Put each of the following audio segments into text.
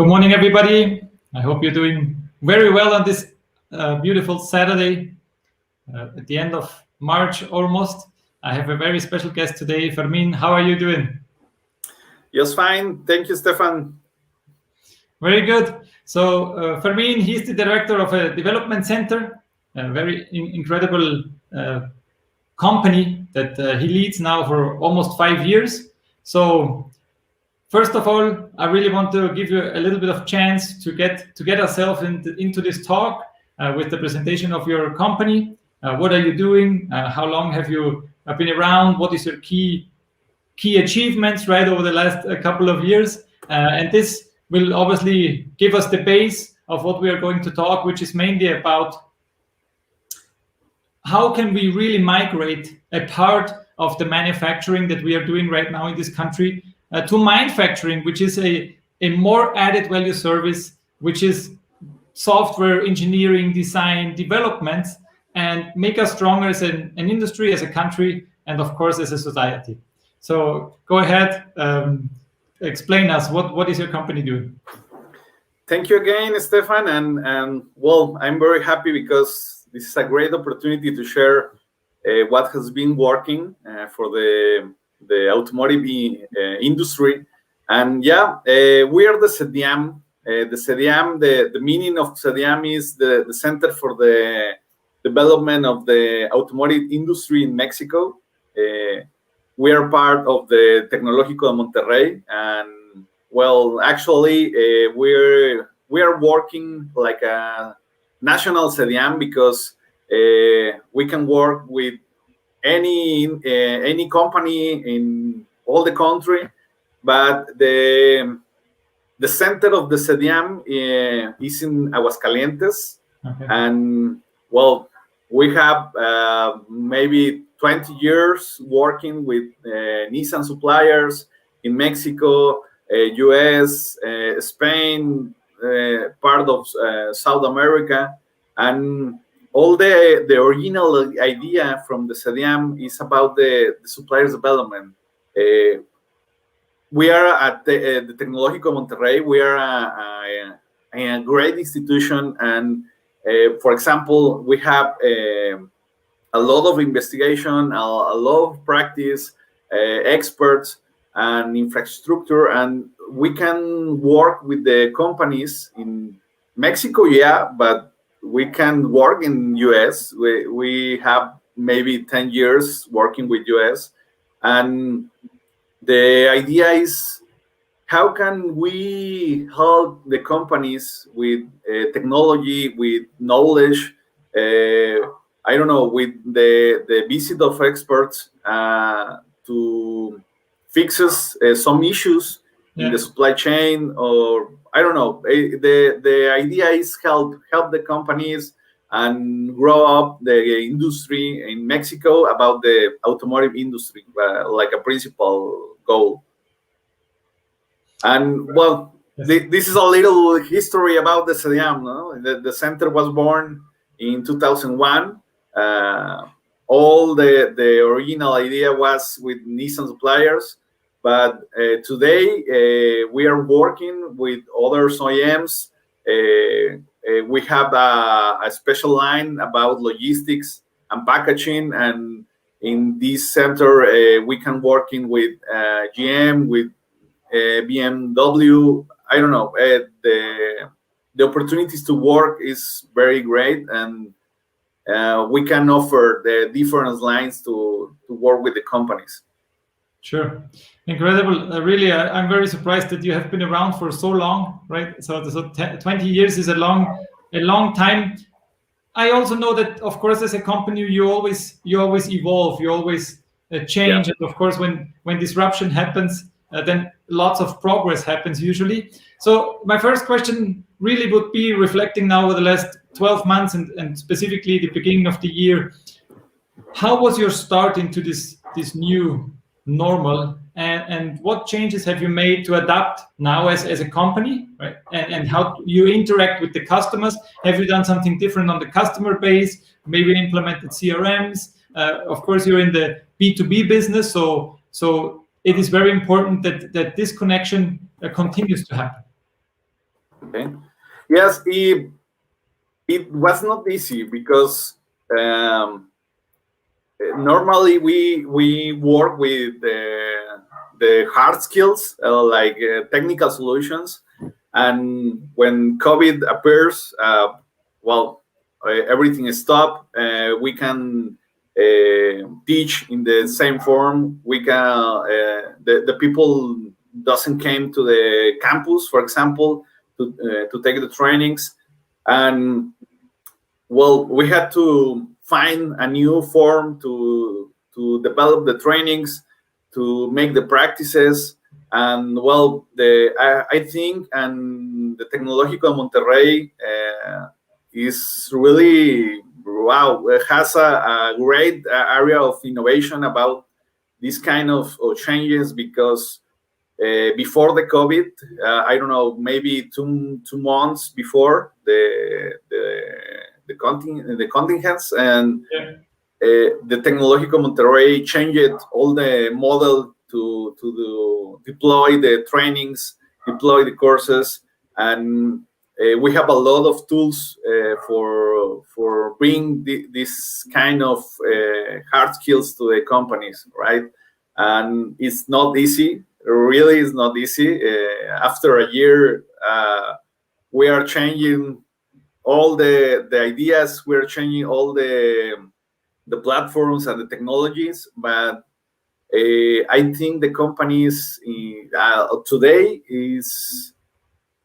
Good morning, everybody. I hope you're doing very well on this beautiful Saturday at the end of March almost. I have a very special guest today, Fermin. How are you doing? Just fine. Thank you, Stefan. Very good. So Fermin, he's the director of a development center, a very incredible company that he leads now for almost 5 years. So first of all, I really want to give you a little bit of chance to get ourselves into this talk with the presentation of your company. What are you doing? How long have you been around? What is your key achievements right over the last couple of years? And this will obviously give us the base of what we are going to talk, which is mainly about how can we really migrate a part of the manufacturing that we are doing right now in this country to Mind-Facturing, which is a more added value service, which is software engineering, design, development, and make us stronger as an industry, as a country, and of course as a society. So go ahead, explain us what is your company doing? Thank you again, Stefan, and well, I'm very happy because this is a great opportunity to share what has been working for the automotive industry. And yeah, we are the CEDIAM. The CEDIAM, the meaning of CEDIAM is the Center for the Development of the Automotive Industry in Mexico. We are part of the Tecnológico de Monterrey, and well, actually, we are working like a national CEDIAM because we can work with any company in all the country, but the center of the CEDIAM is in Aguascalientes. Okay. And well, we have maybe 20 years working with Nissan suppliers in Mexico, US, Spain, part of South America, and all the original idea from the CEDIAM is about the suppliers development. We are at the Tecnológico Monterrey. We are a great institution, and for example, we have a lot of investigation, a lot of practice, experts, and infrastructure, and we can work with the companies in Mexico, yeah, but we can work in US. We have maybe 10 years working with US. And the idea is, how can we help the companies with technology, with knowledge, I don't know, with the visit of experts to fix some issues in the supply chain, or I don't know. The idea is help the companies and grow up the industry in Mexico about the automotive industry, like a principal goal. And well, this is a little history about the CEDIAM. No? The center was born in 2001. All the original idea was with Nissan suppliers. But today we are working with other OEMs. We have a special line about logistics and packaging, and in this center we can working with GM, with BMW. I don't know. The opportunities to work is very great, and we can offer the different lines to work with the companies. Sure. Incredible. Really, I'm very surprised that you have been around for so long, right? So 20 years is a long time. I also know that, of course, as a company, you always evolve, you always change. Yeah. And of course, when disruption happens, then lots of progress happens usually. So my first question really would be, reflecting now over the last 12 months and specifically the beginning of the year, how was your start into this new normal, and what changes have you made to adapt now as a company, right? And how you interact with the customers? Have you done something different on the customer base? Maybe implemented CRMs? Of course, you're in the B2B business, so it is very important that this connection continues to happen. Okay. Yes, it was not easy because normally we work with the hard skills, like technical solutions, and when COVID appears, well, everything is stopped. We can teach in the same form. We can the people doesn't came to the campus, for example, to take the trainings, and well, we had to find a new form to develop the trainings, to make the practices, and well, I think and the Tecnológico de Monterrey is really wow. It has a great area of innovation about this kind of changes because before the COVID, I don't know, maybe two months before the contingents, and the Tecnológico Monterrey changed all the model to deploy the trainings, deploy the courses, and we have a lot of tools for bring this kind of hard skills to the companies, right? And it's not easy. Really, it's not easy. After a year, we are changing all the ideas. We're changing all the platforms and the technologies, but I think the companies today is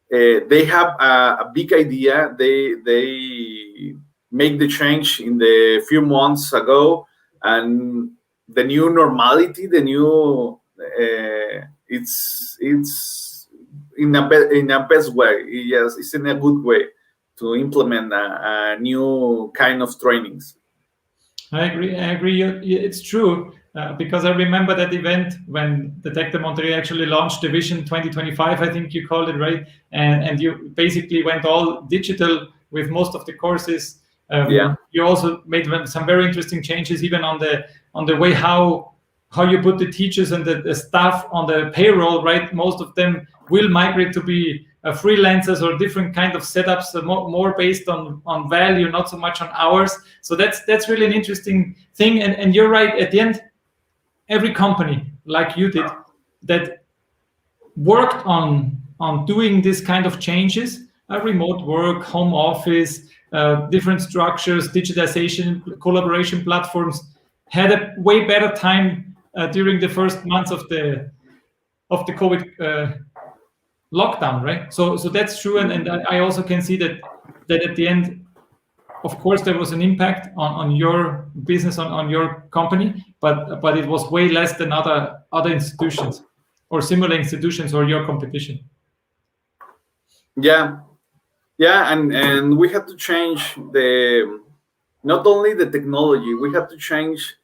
they have a big idea. They make the change in the few months ago, and the new normality, the new it's in a best way. Yes, it's in a good way to implement a new kind of trainings. I agree. It's true because I remember that event when the Tec de Monterrey actually launched the Vision 2025. I think you called it, right? And you basically went all digital with most of the courses. You also made some very interesting changes, even on the way how you put the teachers and the staff on the payroll, right? Most of them will migrate to be freelancers or different kind of setups, more based on value, not so much on hours. So that's really an interesting thing. And you're right. At the end, every company like you did that worked on doing this kind of changes, remote work, home office, different structures, digitization, collaboration platforms, had a way better time during the first months of the COVID lockdown, right? So that's true, and I also can see that at the end, of course, there was an impact on your business, on your company, but it was way less than other institutions or similar institutions or your competition. Yeah, and we had to change not only the technology, we had to change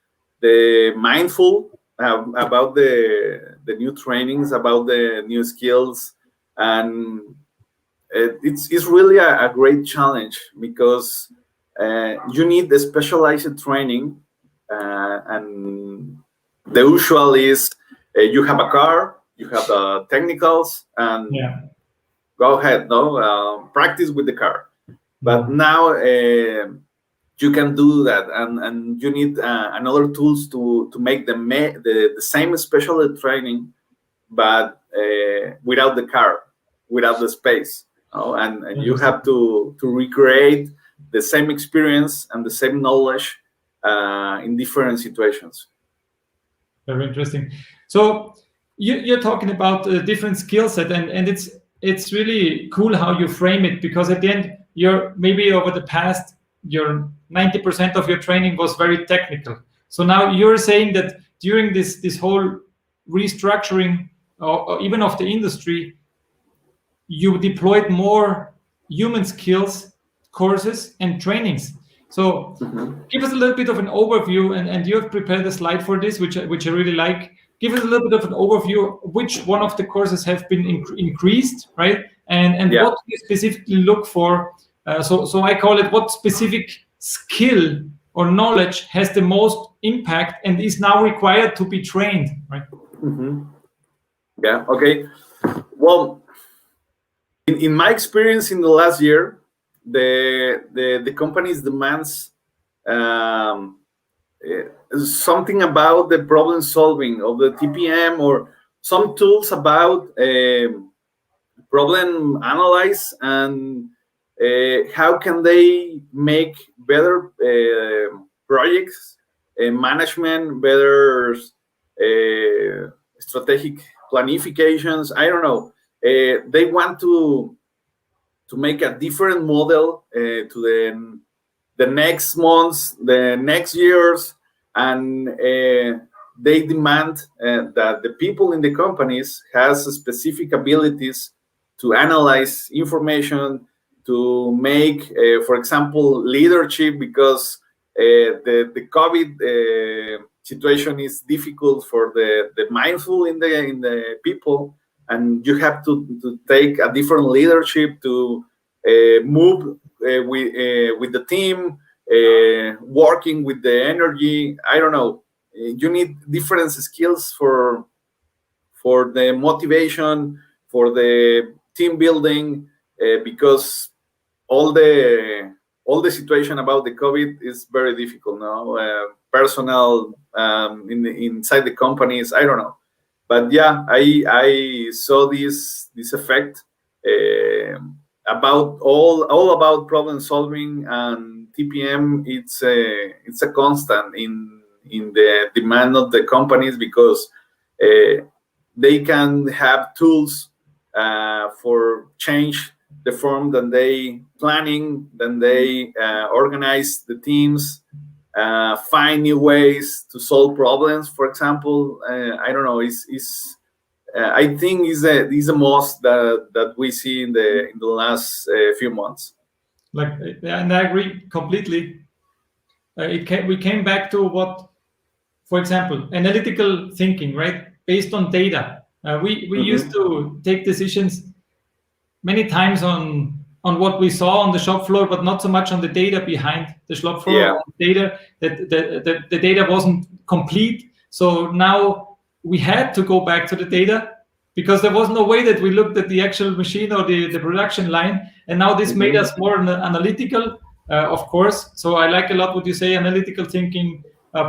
the mindful about the new trainings, about the new skills, and it's really a great challenge because you need the specialized training, and the usual is you have a car, you have the technicals, and go ahead, practice with the car. But now you can do that, and you need another tools to make the same special training, but without the car, without the space, and you have to recreate the same experience and the same knowledge in different situations. Very interesting. So you're talking about a different skill set, and it's really cool how you frame it, because at the end, you're maybe over the past, your 90% of your training was very technical. So now you're saying that during this whole restructuring or even of the industry, you deployed more human skills courses and trainings. So give us a little bit of an overview, and you have prepared a slide for this, which I really like. Give us a little bit of an overview, which one of the courses have been increased, right? And what do you specifically look for? So I call it, what specific skill or knowledge has the most impact and is now required to be trained, right? Yeah, okay. Well, In my experience in the last year, the company's demands something about the problem solving of the TPM, or some tools about problem analyze, and how can they make better projects management, better strategic planifications. I don't know. They want to make a different model to the next months, the next years, and they demand that the people in the companies has specific abilities to analyze information, to make, for example, leadership, because the COVID situation is difficult for the mindful in the people, and you have to take a different leadership to move with the team, working with the energy. I don't know. You need different skills for the motivation, for the team building, because all the situation about the COVID is very difficult now. Personal inside the companies, I don't know. But yeah, I saw this effect about all about problem solving, and TPM. It's a constant in the demand of the companies, because they can have tools for change the form that they planning, then they organize the teams, find new ways to solve problems. For example, I don't know. I think is the most that we see in the last few months. And I agree completely. We came back to what, for example, analytical thinking, right? Based on data. We used to take decisions many times on what we saw on the shop floor, but not so much on the data behind the shop floor. Yeah. Data that the data wasn't complete. So now we had to go back to the data, because there was no way that we looked at the actual machine or the production line. And now this made us more analytical, of course. So I like a lot what you say. Analytical thinking,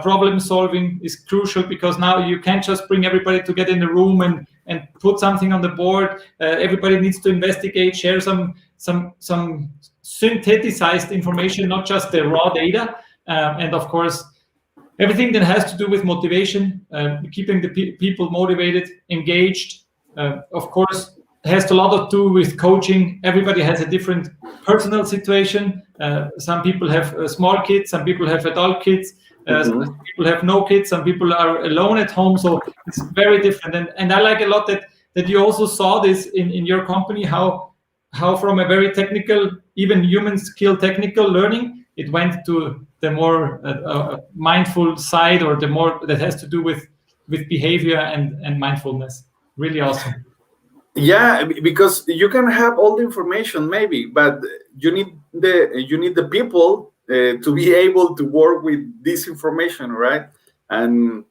problem solving is crucial, because now you can't just bring everybody to get in the room and put something on the board. Everybody needs to investigate, share some synthesized information, not just the raw data. And of course, everything that has to do with motivation, keeping the people motivated, engaged, of course, has a lot to do with coaching. Everybody has a different personal situation. Some people have small kids, some people have adult kids, some people have no kids, some people are alone at home. So it's very different. And I like a lot that you also saw this in your company, how from a very technical, even human skill technical learning, it went to the more mindful side, or the more that has to do with behavior and mindfulness. Really awesome. Yeah, because you can have all the information maybe, but you need the people to be able to work with this information, right? And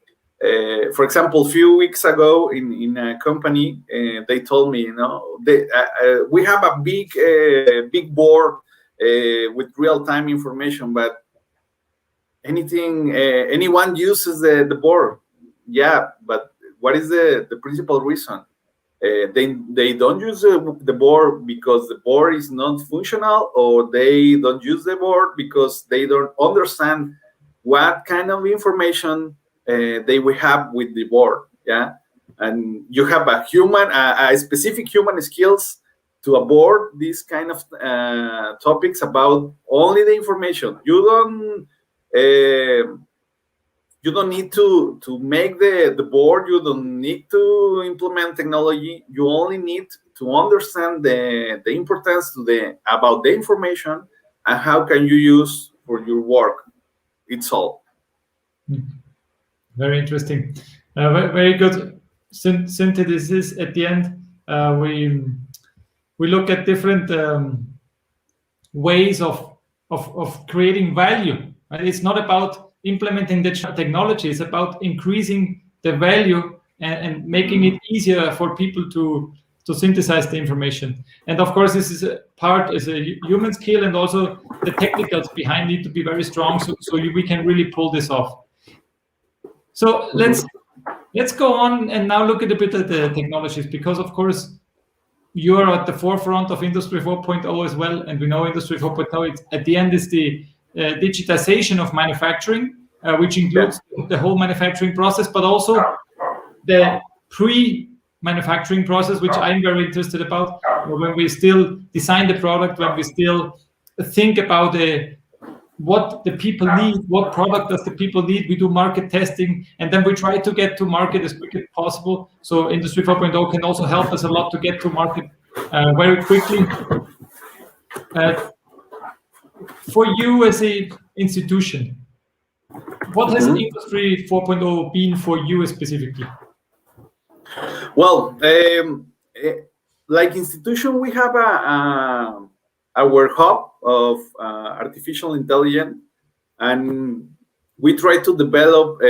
for example, a few weeks ago in a company, they told me, we have a big board with real-time information, but anyone uses the board. Yeah, but what is the principal reason? They don't use the board because the board is not functional, or they don't use the board because they don't understand what kind of information they will have with the board. Yeah, and you have a specific human skills to abord these kind of topics about only the information. You don't need to make the board. You don't need to implement technology. You only need to understand the importance about the information and how can you use for your work. It's all. Very interesting. Very good synthesis at the end. We look at different ways of creating value. Right? It's not about implementing the technology. It's about increasing the value and making it easier for people to to synthesize the information. And of course, this is a human skill, and also the technicals behind need to be very strong, so we can really pull this off. So let's go on and now look at a bit at the technologies, because of course you are at the forefront of Industry 4.0 as well, and we know Industry 4.0 at the end is the digitization of manufacturing, which includes the whole manufacturing process, but also the pre-manufacturing process, which I'm very interested about, when we still design the product, when we still think about what the people need, what product does the people need. We do market testing, and then we try to get to market as quick as possible. So Industry 4.0 can also help us a lot to get to market very quickly. For you as a institution, what has Industry 4.0 been for you specifically? Well, like institution, we have our hub of artificial intelligence, and we try to develop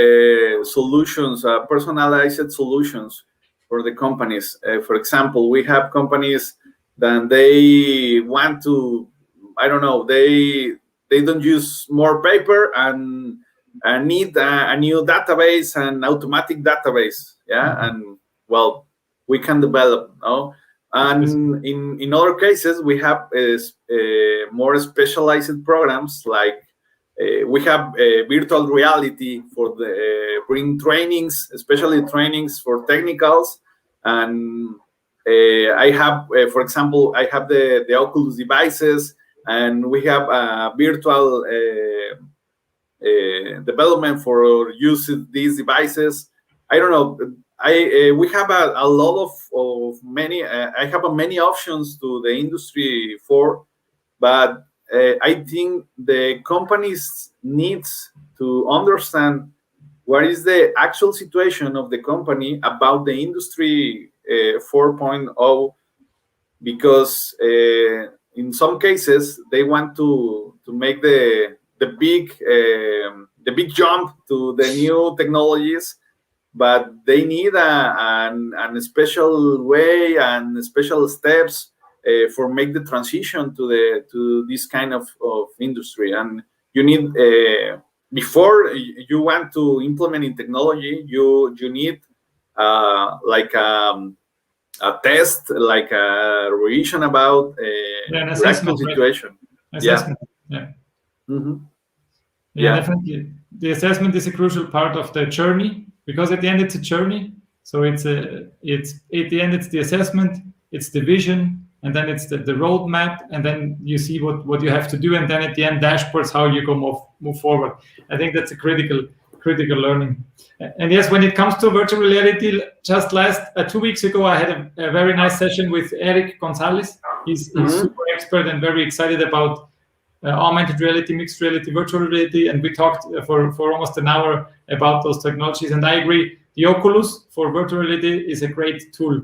solutions, personalized solutions for the companies. For example, we have companies that they want to, I don't know, they don't use more paper and need a new database, an automatic database, and well, we can develop, no? And in other cases, we have more specialized programs, like we have virtual reality for the bring trainings, especially trainings for technicals. And I have, for example, I have the Oculus devices, and we have virtual development for using these devices. I don't know. We have a lot of many. I have many options to the Industry 4, but I think the companies needs to understand what is the actual situation of the company about the Industry 4.0, because in some cases they want to make the big jump to the new technologies, but they need a special way and special steps for make the transition to this kind of industry. And you need before you want to implement in technology, you need like a test, like a revision about an assessment situation. Right? Assessment. Yeah, definitely. The assessment is a crucial part of the journey, because at the end it's a journey. So it's at the end it's the assessment, it's the vision, and then it's the roadmap, and then you see what you have to do, and then at the end dashboards how you go move forward. I think that's a critical learning. And yes, when it comes to virtual reality, just 2 weeks ago I had a very nice session with Eric Gonzalez. He's super expert and very excited about augmented reality, mixed reality, virtual reality, and we talked for almost an hour about those technologies. And I agree, the Oculus for virtual reality is a great tool.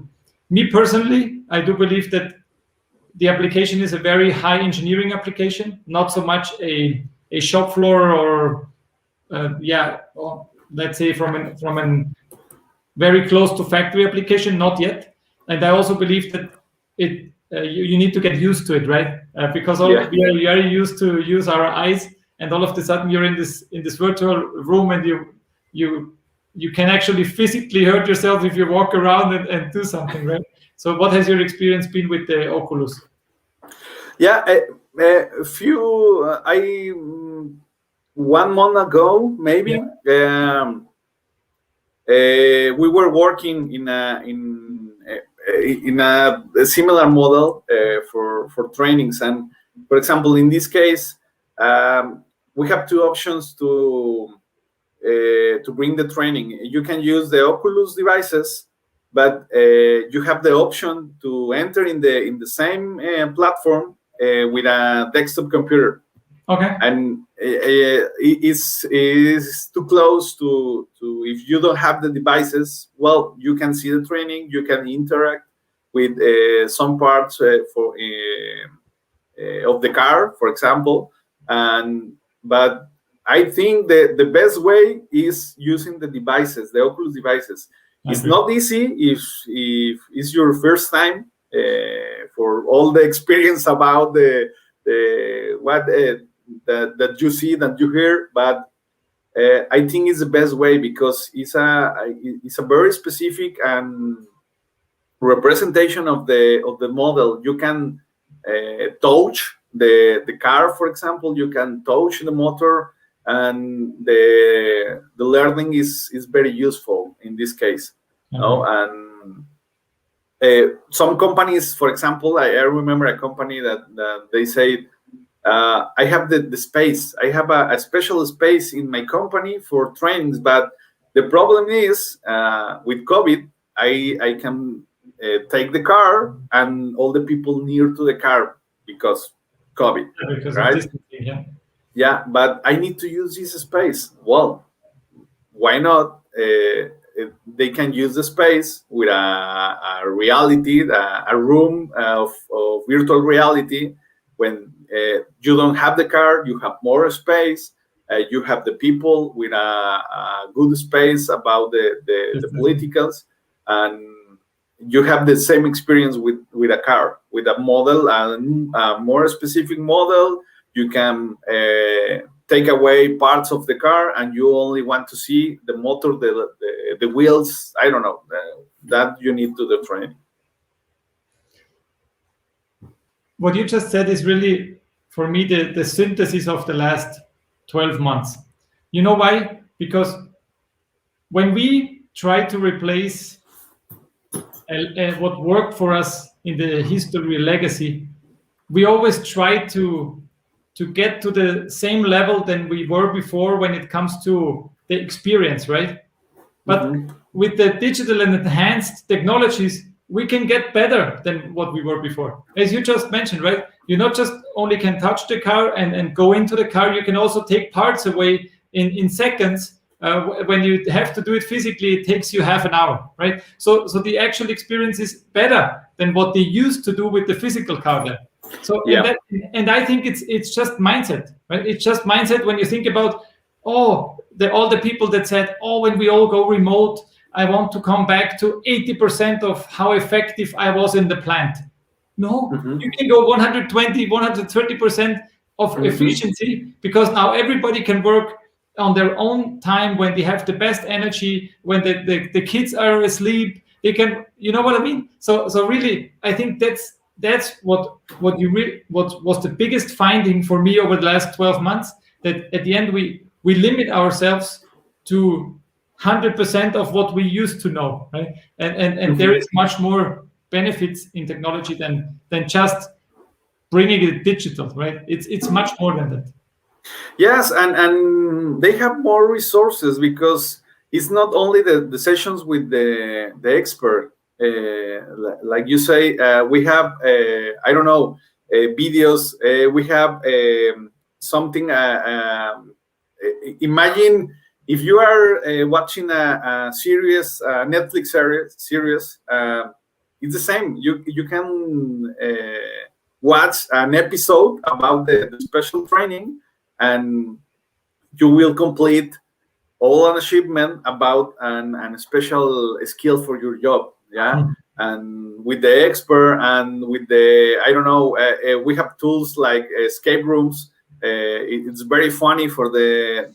Me personally, I do believe that the application is a very high engineering application, not so much a shop floor or let's say from an very close to factory application, not yet. And I also believe that you need to get used to it, right? Because we are used to use our eyes, and all of a sudden you're in this virtual room, and you can actually physically hurt yourself if you walk around and do something, right? So what has your experience been with the Oculus? Yeah, a few 1 month ago, maybe, we were working in a similar model for trainings. And for example, in this case, we have two options to bring the training. You can use the Oculus devices, but you have the option to enter in the same platform with a desktop computer. Okay. And it's too close to if you don't have the devices, well, you can see the training, you can interact with some parts of the car, for example. But I think the best way is using the devices, the Oculus devices. It's not easy if it's your first time for all the experience about the what that you see, that you hear, but I think it's the best way, because it's a very specific and representation of the model. You can touch the car, for example. You can touch the motor, and the learning is very useful in this case. No, and some companies, for example, I remember a company that they say, I have the space. I have a special space in my company for trainings, but the problem is with COVID, I can take the car and all the people near to the car because COVID, right? Of distancing, yeah, but I need to use this space. Well, why not? They can use the space with a reality, a room of virtual reality. When you don't have the car, you have more space. You have the people with a good space about the politicals, and you have the same experience with a car, with a model, and a more specific model. You can take away parts of the car, and you only want to see the motor, the wheels. I don't know, that you need to the training. What you just said is really, for me, the synthesis of the last 12 months. You know why? Because when we try to replace what worked for us in the history legacy, we always try to get to the same level than we were before when it comes to the experience, right? But with the digital and enhanced technologies, we can get better than what we were before. As you just mentioned, right? You not just only can touch the car and go into the car, you can also take parts away in seconds. When you have to do it physically, it takes you half an hour, right? So the actual experience is better than what they used to do with the physical car there. So yeah. and I think it's just mindset, right? It's just mindset when you think about all the people that said, when we all go remote, I want to come back to 80% of how effective I was in the plant. No, you can go 120, 130% of efficiency, because now everybody can work on their own time when they have the best energy, when the kids are asleep. They can, you know what I mean? So really, I think that's what was the biggest finding for me over the last 12 months, that at the end we limit ourselves to 100% of what we used to know, right? And there is much more benefits in technology than just bringing it digital, right? It's much more than that. Yes, and they have more resources, because it's not only the sessions with the expert. Like you say, we have I don't know, videos. We have something. Imagine if you are watching a series, Netflix series. It's the same. You can watch an episode about the special training, and you will complete all an achievement about an special skill for your job. Yeah. And with the expert, and with the, I don't know, we have tools like escape rooms. It's very funny for the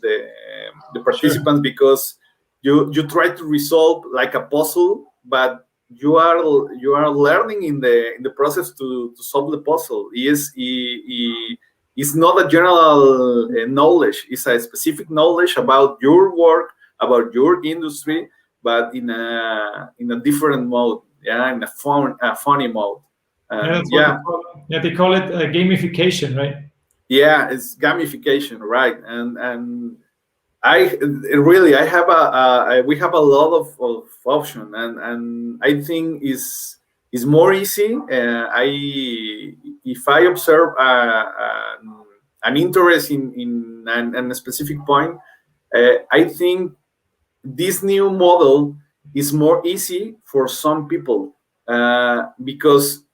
participants, because you try to resolve like a puzzle, but you are learning in the process to solve the puzzle. It's not a general knowledge. It's a specific knowledge about your work, about your industry, but in a different mode. Yeah, in a funny mode. They call it gamification, right? Yeah, it's gamification, right? And we have a lot of option, and I think is more easy. If I observe an interest in a specific point, I think this new model is more easy for some people, because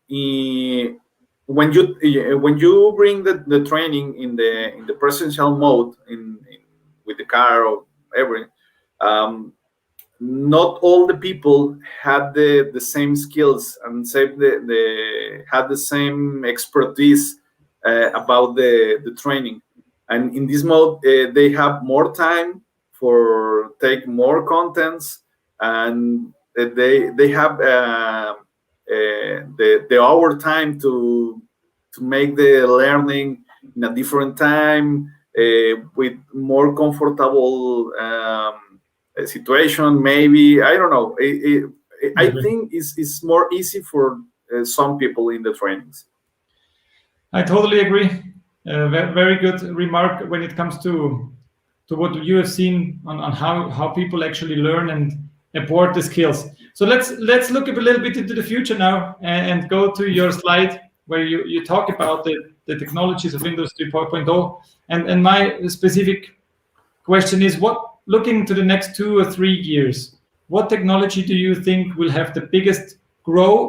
when you bring the training in the presential mode, with the car or everything, not all the people had the same skills and had the same expertise about the training. And in this mode, they have more time for take more contents, and they have the hour time to make the learning in a different time, with more comfortable situation. Maybe, I don't know. I think it's more easy for some people in the trainings. I totally agree. Very good remark when it comes to what you have seen on how people actually learn and import the skills. So let's look a little bit into the future now and go to your slide where you talk about the technologies of Industry 4.0. And my specific question is, what, looking to the next 2 or 3 years, what technology do you think will have the biggest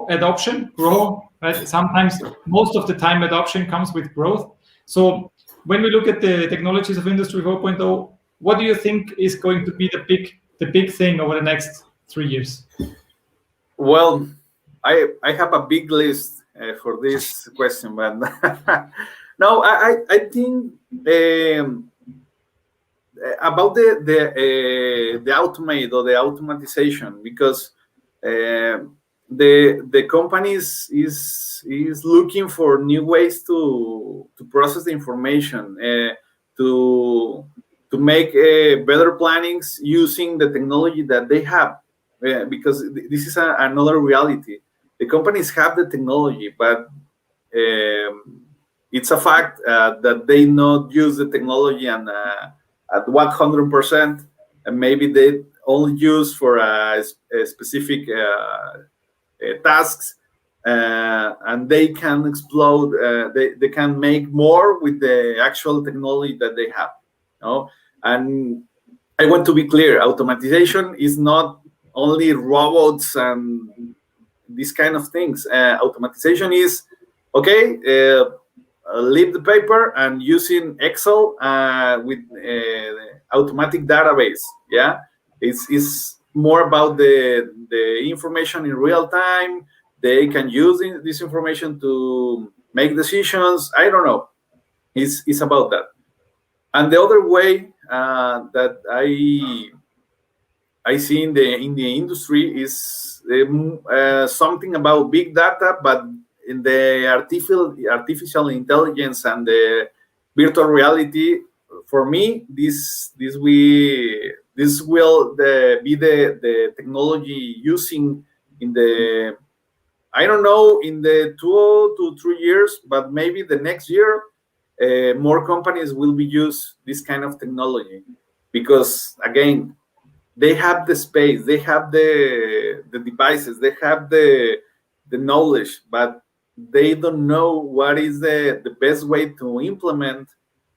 adoption, right? Sometimes, most of the time, adoption comes with growth. So when we look at the technologies of Industry 4.0, what do you think is going to be the big thing over the next 3 years? Well, I have a big list for this question, but no, I think about the automate or the automatization, because the companies is looking for new ways to process the information, to make better plannings using the technology that they have, because this is another reality. The companies have the technology, but it's a fact that they not use the technology and at 100%, and maybe they only use for a specific tasks, and they can explode. They can make more with the actual technology that they have. And I want to be clear: automatization is not only robots and these kind of things. Automatization is okay. Leave the paper and using Excel with automatic database. Yeah, it's more about the information in real time. They can use this information to make decisions. I don't know. It's about that. And the other way that I see in the industry is something about big data, but in the artificial intelligence and the virtual reality. For me, this will be the technology using in the, I don't know, in the 2 to 3 years, but maybe the next year, more companies will be use this kind of technology, because again, they have the space, they have the devices, they have the knowledge, but they don't know what is the best way to implement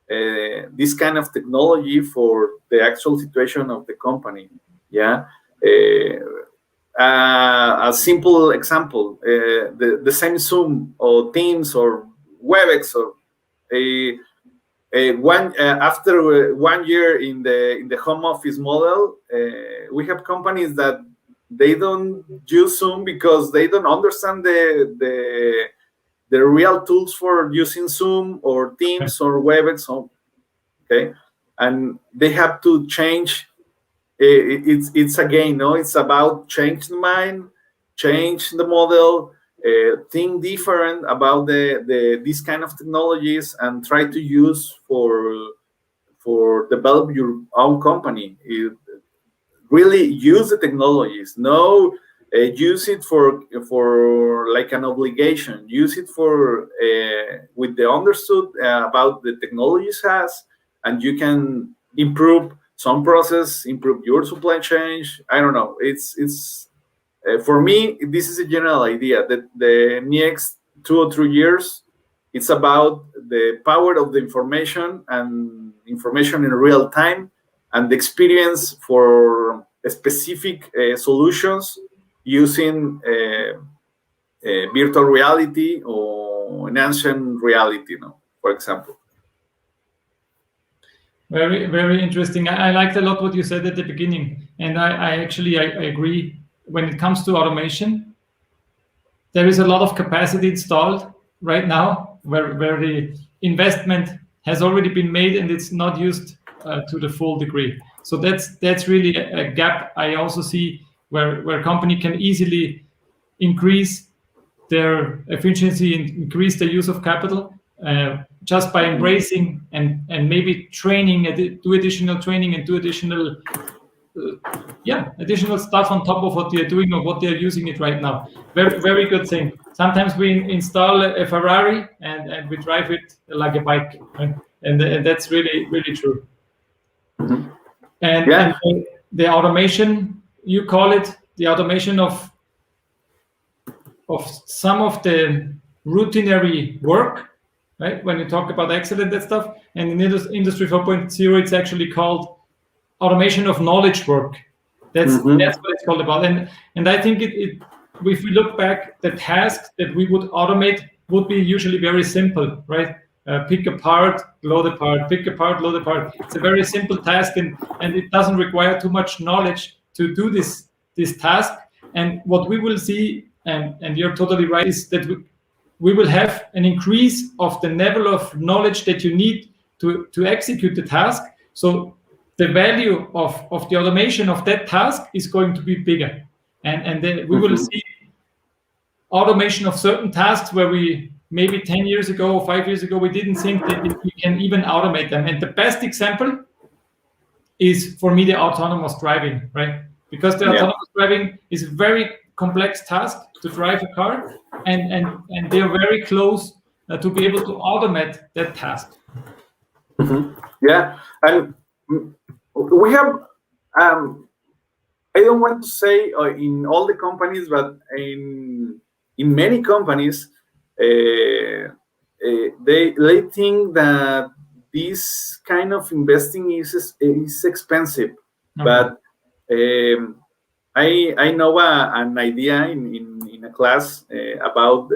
this kind of technology for the actual situation of the company. Yeah. A simple example, the same Zoom or Teams or Webex or after 1 year in the home office model, we have companies that they don't use Zoom because they don't understand the real tools for using Zoom or Teams or Webex. Okay, and they have to change. It's again, it's about change the mind, change the model, think different about these kind of technologies, and try to use for develop your own company. Really use the technologies. No, use it for like an obligation. Use it for with the understood about the technologies has, and you can improve some process, improve your supply chain. I don't know. It's for me, this is a general idea that the next 2 or 3 years, it's about the power of the information and information in real time, and the experience for specific solutions using virtual reality or enhanced reality, for example. Very, very interesting. I liked a lot what you said at the beginning, and I actually agree. When it comes to automation, there is a lot of capacity installed right now, where the investment has already been made and it's not used to the full degree. So that's really a gap I also see where company can easily increase their efficiency and increase the use of capital just by embracing and maybe training, do additional training and do additional additional stuff on top of what they're doing or what they're using it right now. Very, very good thing. Sometimes we install a Ferrari and we drive it like a bike, right? And that's really, really true. Mhm. And the automation, you call it the automation of some of the routinary work, right? When you talk about excellent and stuff, and in Industry 4.0, it's actually called automation of knowledge work. That's what it's called about. And I think it if we look back, the tasks that we would automate would be usually very simple, right? Pick apart, load apart, pick apart, load apart. It's a very simple task, and it doesn't require too much knowledge to do this task. And what we will see, and you're totally right, is that we will have an increase of the level of knowledge that you need to execute the task. So the value of the automation of that task is going to be bigger. And then we will see automation of certain tasks where we maybe 10 years ago or 5 years ago, we didn't think that we can even automate them. And the best example is, for me, the autonomous driving, right? Because the autonomous driving is a very complex task to drive a car, and they're very close to be able to automate that task. Yeah, and we have, I don't want to say in all the companies, but in many companies, they think that this kind of investing is expensive. But I know an idea in a class about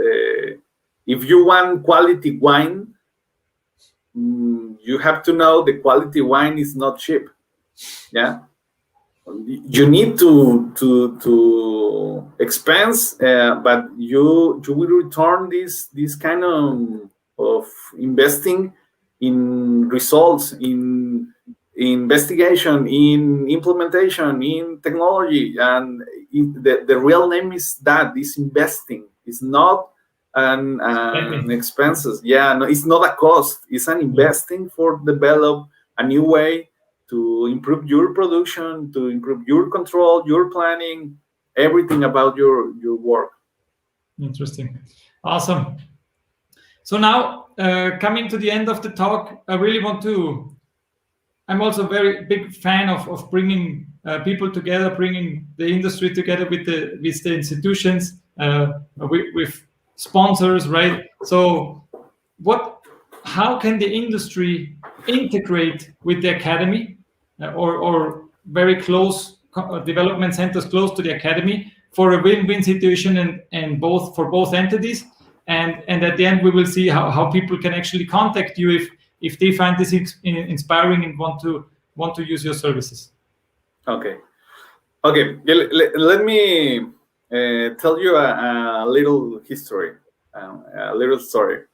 if you want quality wine, you have to know the quality wine is not cheap. Yeah, you need to expense, but you will return this kind of investing in results, in investigation, in implementation, in technology, and the real name is that is investing. It's not an expenses. Yeah, no, it's not a cost. It's an investing for develop a new way to improve your production, to improve your control, your planning, everything about your work. Interesting. Awesome. So now, coming to the end of the talk, I really want to, I'm also a very big fan of bringing people together, bringing the industry together with the institutions, with sponsors, right? So how can the industry integrate with the academy or very close development centers close to the academy for a win-win situation and for both entities? And at the end, we will see how people can actually contact you if they find this inspiring and want to use your services. Okay. Let me tell you a little history, a little story.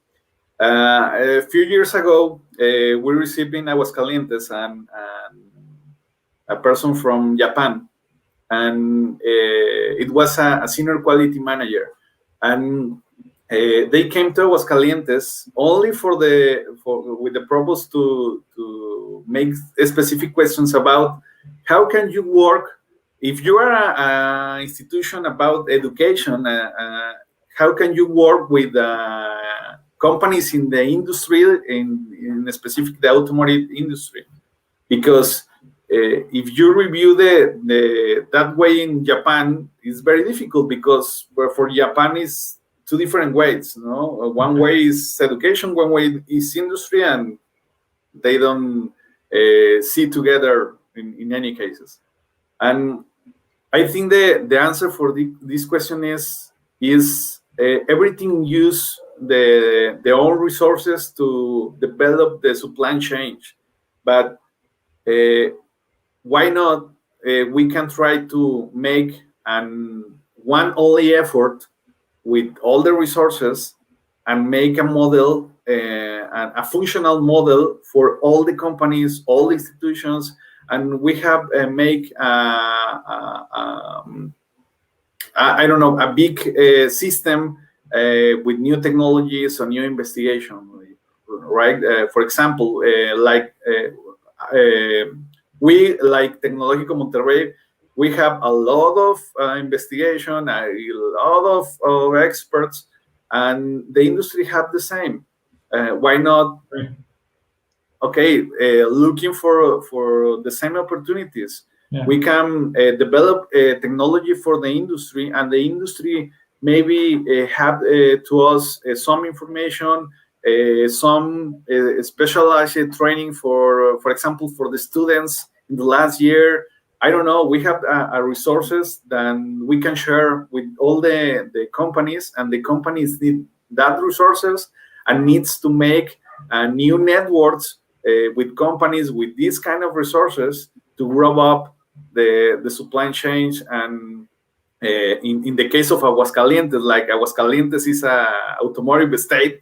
A few years ago, we received in Aguascalientes a person from Japan, and it was a senior quality manager, and they came to Aguascalientes only with the purpose to make specific questions about how can you work if you are an institution about education. How can you work with companies in the industry, in specific the automotive industry? Because if you review that way in Japan, it's very difficult because for Japan is two different ways. No, one way is education, one way is industry, and they don't see together in any cases. And I think the answer for this question is everything use their own resources to develop the supply chain, but why not we can try to make one only effort with all the resources and make a model, a functional model for all the companies, all the institutions, and we have make I don't know, a big system with new technologies or new investigation, right? For example, we, like Tecnológico Monterrey, we have a lot of investigation, a lot of experts, and the industry have the same. Why not? Okay, looking for the same opportunities. Yeah. We can develop technology for the industry, and the industry maybe have to us some information, some specialized training for example, for the students in the last year. I don't know, we have resources that we can share with all the companies, and the companies need that resources and needs to make new networks with companies with these kind of resources to grow up the supply chain. And in the case of Aguascalientes, like Aguascalientes is a automotive state,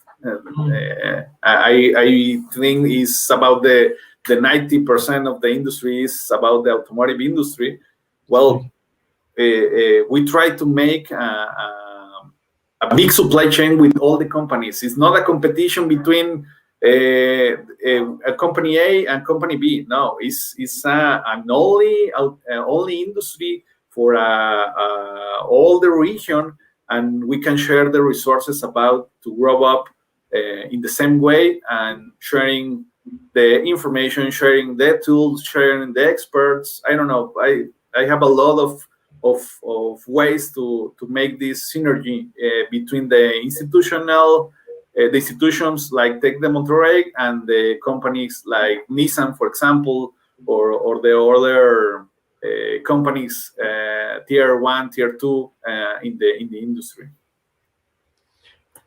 I think is about the 90% of the industry is about the automotive industry. Well, we try to make a big supply chain with all the companies. It's not a competition between a company A and company B. No, it's an only industry for all the region, and we can share the resources about to grow up in the same way, and sharing the information, sharing the tools, sharing the experts. I don't know. I have a lot of ways to make this synergy between the institutions like Tec de Monterrey and the companies like Nissan, for example, or the other companies, tier 1, tier 2 in the industry.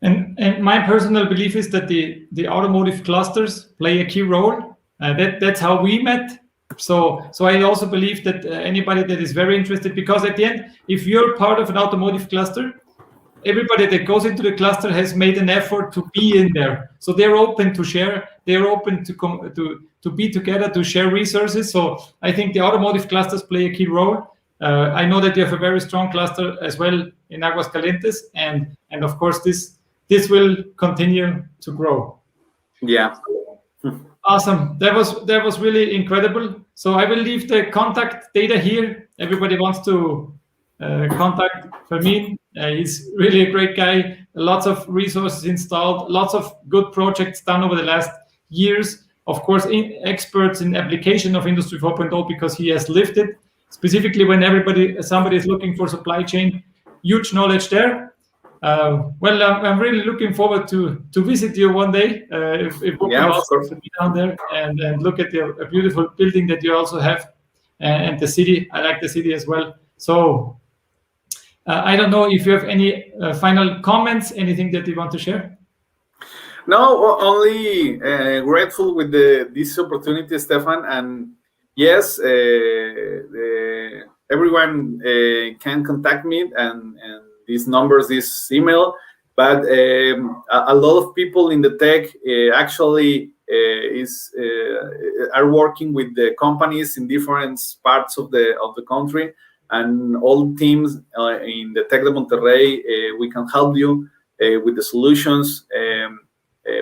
And my personal belief is that the automotive clusters play a key role. That's how we met. So I also believe that anybody that is very interested, because at the end, if you're part of an automotive cluster, everybody that goes into the cluster has made an effort to be in there. So they're open to share. They're open to be together, to share resources. So I think the automotive clusters play a key role. I know that you have a very strong cluster as well in Aguascalientes, and of course this will continue to grow. Yeah. Awesome. That was really incredible. So I will leave the contact data here. Everybody wants to contact Fermin. He's really a great guy. Lots of resources installed, lots of good projects done over the last years. Of course, experts in application of Industry 4.0, because he has lived it. Specifically when somebody is looking for supply chain, huge knowledge there. Well, I'm really looking forward to visit you one day. If we can also be down there and look at a beautiful building that you also have, and the city. I like the city as well. So I don't know if you have any final comments, anything that you want to share. No, only grateful with this opportunity, Stefan. And yes, everyone can contact me and these numbers, this email, but a lot of people in the tech actually are working with the companies in different parts of the country, and all teams in the Tec de Monterrey, we can help you with the solutions.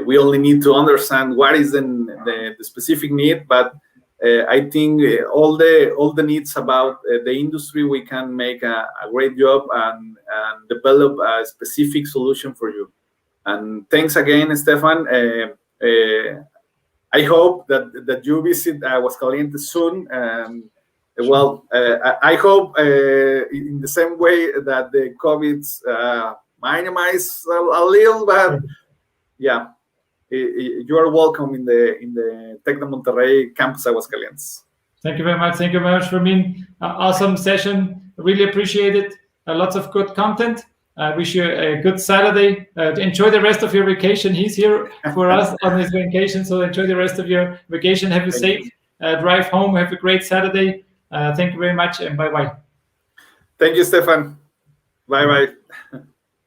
We only need to understand what is the specific need, but I think all the needs about the industry, we can make a great job and develop a specific solution for you. And thanks again, Stefan. I hope that you visit Aguascalientes soon. Well, I hope in the same way that the COVID's minimize a little, but yeah. You are welcome in the Tec de Monterrey campus Aguascalientes. Thank you very much. Thank you very much, Fermin. Awesome session. Really appreciate it. Lots of good content. I wish you a good Saturday. Enjoy the rest of your vacation. He's here for us on his vacation, so enjoy the rest of your vacation. Have a safe drive home. Have a great Saturday. Thank you very much, and bye-bye. Thank you, Stefan. Bye-bye.